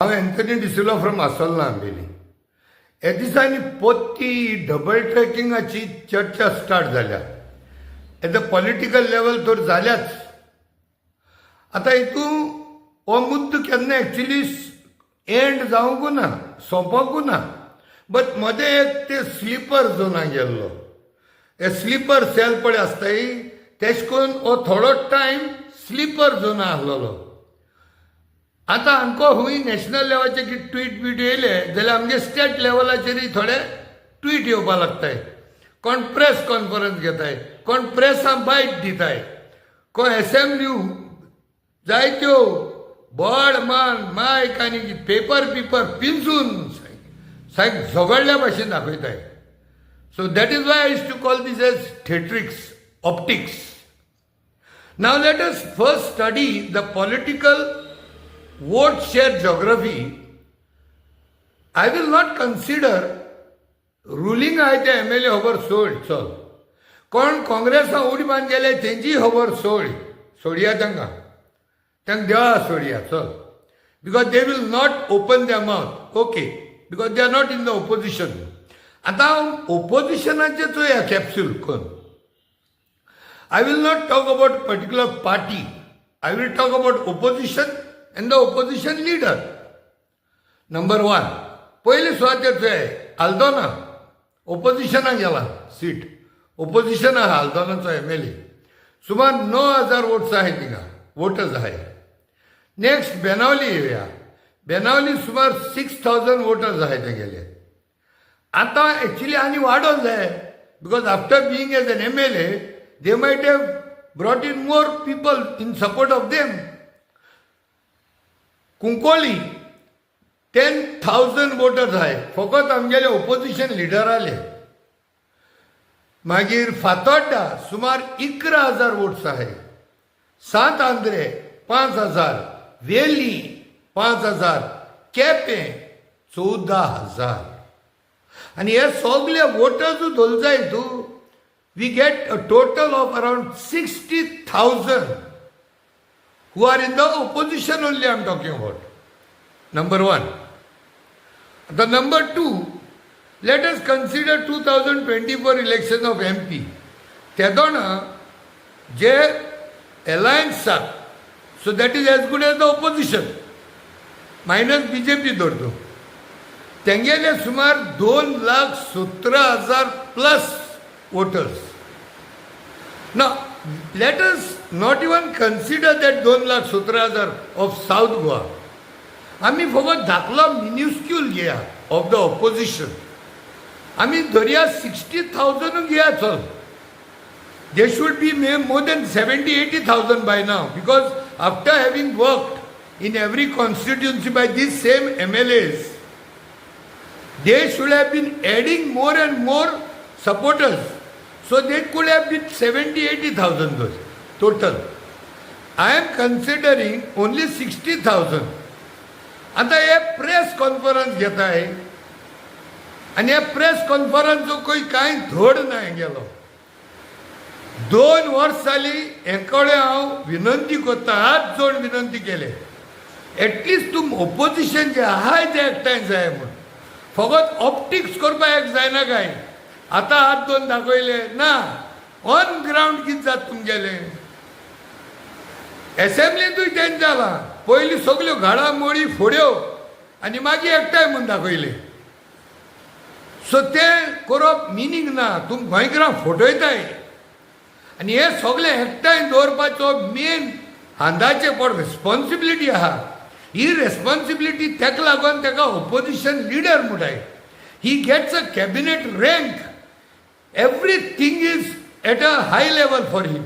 हांव Anthony de Silva from आसोलना Ambelim. हे दिसांनी पोत्ती double ट्रॅकिंगाची चर्चा स्टार्ट जाल्या. एट द पॉलिटिकल लेवल तर जाल्याच. आतां हितून हो मुद्दो केन्ना एक्चुली एंड जावंकू ना, सोंपोंकू ना. बट मदें एक ते स्लिपर झोनाक गेल्लो. हे स्लिपर सेल पळय आसताय तेश करून हो थोडो टायम स्लिपर झोना आसलोलो. आतां आमकां हुंय नॅशनल लेवलाचे कितें ट्वीट बीट येयले जाल्यार आमगे स्टेट लेवलाचेरय थोडे ट्वीट येवपा लागताय. कोण प्रेस कॉन्फरन्स घेताय, कोण प्रेसां बायट दिताय, कोण एसेंब्ली जायत्यो बड मान मायक आनी पेपर पिंजून सायक झगडल्या भाशेन दाखयताय. So that is why I use to call these as theatrics, optics. Now let us first study the political vote share geography. I will not consider ruling आहे ते MLA खबर सोड चल. कोण काँग्रेसा उडी मान गेले तेंची खबर सोडया तांकां देवा सोडया चल. Because they will not open their mouth. Okay, because they are not in the opposition. आतां ओपोजिशनाचे चोया कॅप्सूल कोण. I will not talk about particular party. I will talk about opposition and the opposition leader. Number 1. पहिले सुवातेर आहे आल्दोना ओपोजिशनाक गेला seat. Opposition आहा आल्दोनाचो MLA. सुमार 9,000 वोट्स आहे तिंगा, वोटर्स आहे. नेक्स्ट बेनावली येवया. बेनावली सुमार 6,000 वोटर्स आहे ते गेले. आता एक्चुअली आनी वाडोवंक जाय. Because after being as an MLA they might have brought in more people in support of them. Cuncolim 10,000 voters आहे फकत आमगेले ओपोजिशन लिडर आले. मागीर फातोड्डा सुमार 11,000 वोट्स आहे. सात आंध्रे 5,000, वेली 5,000, केपें 14,000. आणि हे सगळे वोटर्स धोल जाय तूं. We get a total of around 60,000 who are in the opposition only. I am talking about. Number 1. The number 2, let us consider 2024 election of MP. Tedona, J alliance, so that is as good as the opposition. Minus BJP dordo. Tengele sumar 2,17,000 plus voters. Now, let us not even consider that 2,17,000 of South Goa. आम्ही फकत दाखलो मिन्युस्क्यूल घेया of the opposition. आम्ही धरया 60,000 घेया चल. They should be more than 70,000-80,000 by now, because after having worked in every constituency by these same MLAs, they should have been adding more and more supporters. So they could have been 70,000-80,000 total. I am considering only 60,000. आता हे press conference घेताय आणि ह्या press कॉन्फरन्सचो कोई कांय धड नाही गेलो. 2 verse जाली हेकडे हांव विनंती करता, हात जोड विनंती केले. एटलिस्ट तुम ओपोजिशन जे आहाय ते एकठांय जाय म्हूण. फकत ऑप्टिक्स करपाक एक जायना काय. आता हात दोन दाखवले ना. ऑन ग्राउंड कितें जाता तुमगेले. एसेंब्लीतूय तेंच जाला. पयलीं सगल्यो घडामोडी फोड्यो आनी मागीर एकठांय म्हूण दाखयले. सो तें करप मिनींग ना. तुम गोंयकारांक फटयताय आनी हे सगळें एकठांय दवरपाचो मेन हांदाचे पड रेस्पॉन्सिबिलिटी आहा. ही रेस्पॉन्सिबिलिटी तेका लागून तेका ओपोजिशन लिडर म्हणटाय. He gets a cabinet rank. Everything is at a high level for him.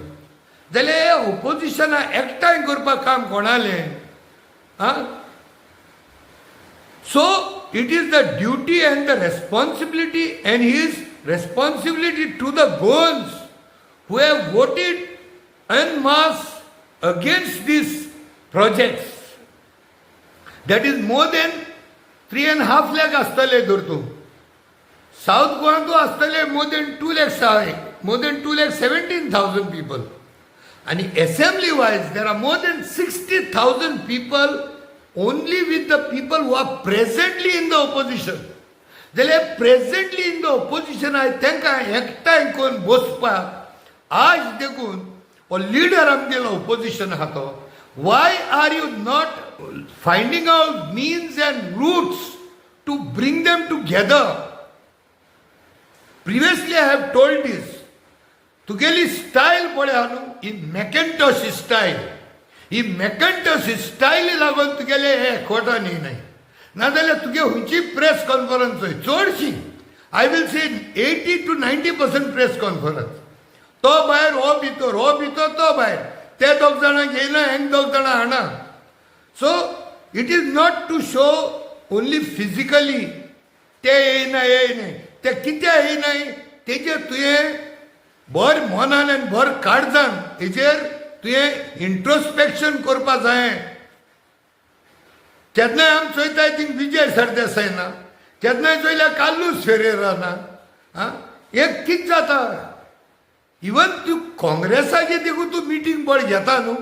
जाल्यार ओपोजिशना एकठांय करपाक काम कोणालें. So it is the duty and the responsibility and his responsibility to the ones who have voted en masse against these projects. That is more than 3.5 lakh astale durtu. South Goa to astale more than 2 lakhs are, more than 2,17,000 people. And assembly wise there are more than 60,000 people only with the people who are presently in the opposition. जाल्यार presently in the opposition आहे तांकां एकठांय करून बसपाक आज देखून हो leader आमगेलो ऑपोजिशन आहा तो why are you not finding out means and routes to bring them together. Previously I have told these तुगेली स्टायल पळय न्हू ही मॅकेंटॉश स्टायल. ही मॅकेंटॉश स्टायल लागून तुगेले हे एकवटान येयनाय. नाजाल्यार तुगे खंयची प्रेस कॉन्फरन्स होय चडशी I will say 80 to 90% press conference तो भायर हो भितर तो भायर ते दोग जाणां घेयना हेंग दोग जाणां हाडना. So it is not to show only physically ते येयनाय ते कित्याक येयनाय तेजेर तुवें भर मनान आनी भर काळजान हेजेर तुवें इंट्रोस्पेक्शन करपा जाय. केन्नाय आमी चोयताय थिंग विजय सरदेसाय ना, केन्नाय चोयल्यार कार्लोस फेरेरा ना. एक कितें जाता इवन तूं काँग्रेसाची देखून तूं मिटींग पळ घेता न्हू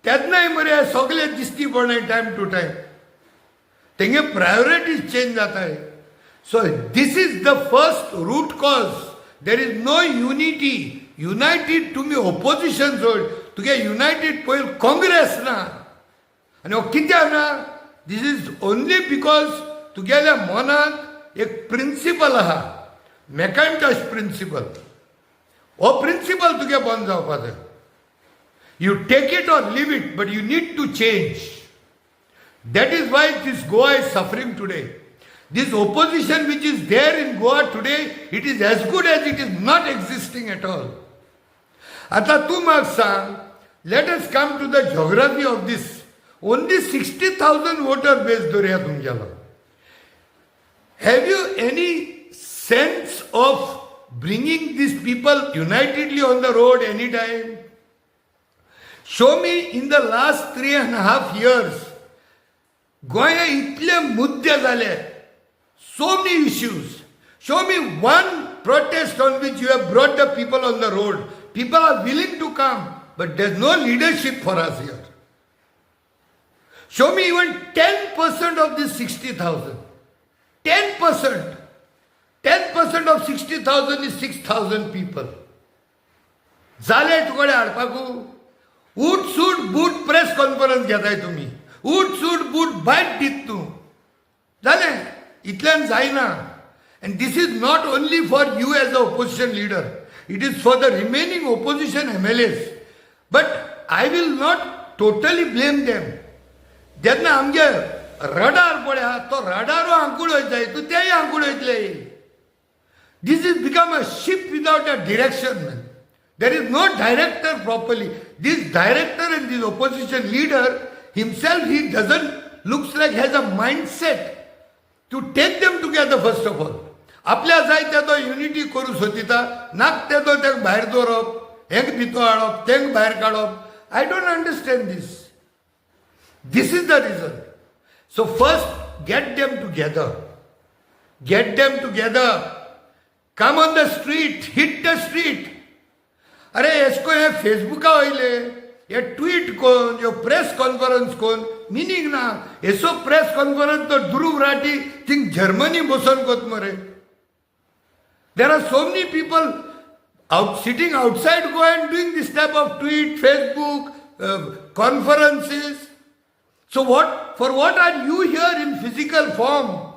तेन्नाय मरे सगळे दिसती पडनाय टायम टू टायम तेंगे प्रायोरिटीज चेंज जाताय. So this is the first root cause. There is no unity. United तुमी ऑपोजिशन सोड तुगे युनायटेड पयर काँग्रेस ना आनी हो कित्याक ना. दीस इज ओन्ली बिकॉज तुगेल्या मनात एक प्रिंसिपल आहा मॅकेंटॉश प्रिंसिपल. हो प्रिंसिपल तुगे बंद जावपा जाय. You take it or leave it but you need to change. That is why this Goa is suffering today. This opposition which is there in Goa today, it is as good as it is not existing at all. आता तू म्हाका सांग, let us come to the geography of this. Only 60,000 voter base धरुया तुमगेलो. Have you any sense of bringing these people unitedly on the road any time? Show me in the last 3.5 years, गोंया इतले मुद्दे जाले. So many issues. Show me one protest on which you have brought the people on the road. People are willing to come, but there's no leadership for us here. Show me even 10% of this 60,000. 10%. 10% of 60,000 is 6,000 people. जाले तुकडे हाडपाकू उठ suit boot press conference घेताय तुम्ही. उठ suit boot बायट दीत तूं जालें इतल्यान जायना. And this is not only for you as the opposition leader. It is for the remaining opposition MLAs. But I will not totally blame them. जेन्ना आमगे रडार पळय तो रडारो आंकूड वयताय तूं तेय आंकूड वयतले. This has become a ship without a direction. There is no director properly. This director and this opposition leader himself, he doesn't looks like has a mindset to take them together first of all. आपल्या जाय ते तो unity करू सोदिता नाक ते तो तेक भायर दवरप हेंक भितर हाडप तेंक भायर काडप. I don't understand this. This is the reason. So first get them together. Get them together. Come on the street. Hit the street. अरे इसको हे फेसबुका वयले ये ट्वीट कोन यो प्रेस कॉन्फरन्स कोन मिनिंग ना. एसो प्रेस कॉन्फरन्स तो ध्रुव राठी थिंग जर्मनी बसून कोत मरे. There are so many people sitting outside Goa and doing this type of tweet, Facebook, conferences. So for what are you here in physical form?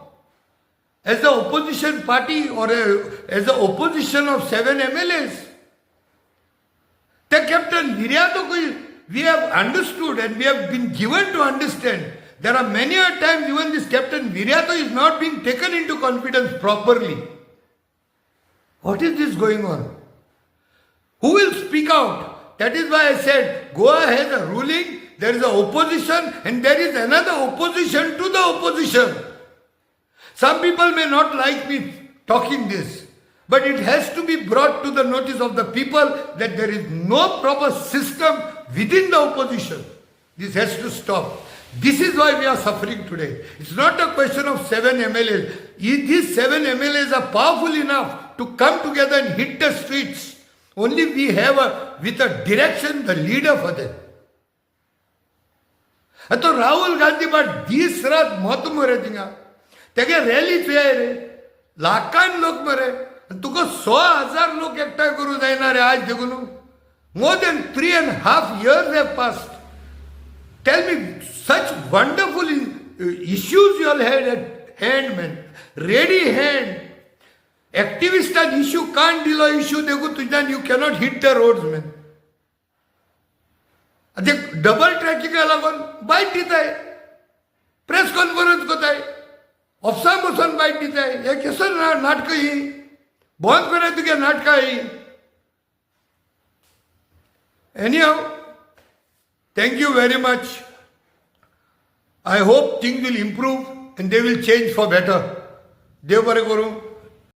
As the opposition party or as the opposition of 7 MLAs? The Captain Viriato, we have understood and we have been given to understand. There are many a times even this Captain Viriato is not being taken into confidence properly. What is this going on? Who will speak out? That is why I said Goa has a ruling, there is an opposition and there is another opposition to the opposition. Some people may not like me talking this, but it has to be brought to the notice of the people that there is no proper system within the opposition. This has to stop. This is why we are suffering today. It's not a question of 7 MLAs. If these 7 MLAs are powerful enough to come together and hit the streets, only we have with a direction, the leader for them. तो राहुल गांधी बाट दीस रात मत मरे थिंगा तेगे रॅलीच जाय रे लाखान लोक मरे तुका 100,000 लोक एकठांय करूं जायना रे आज देखून more than 3.5 years have passed. Tell me, such wonderful issues you all had at hand, man. Ready hand. Activist and issue can't deal with issue. देखो तुझ्यान you cannot hit the roads, man. ते double ट्रॅकिंगा लागून bite दिताय press conference कोताय ऑफिसान बसून bite दिताय हे कसं नाटक ही बंद कराय तुगे नाटका ही Anyhow, thank you very much. I hope things will improve and they will change for better. देव बरें करूं.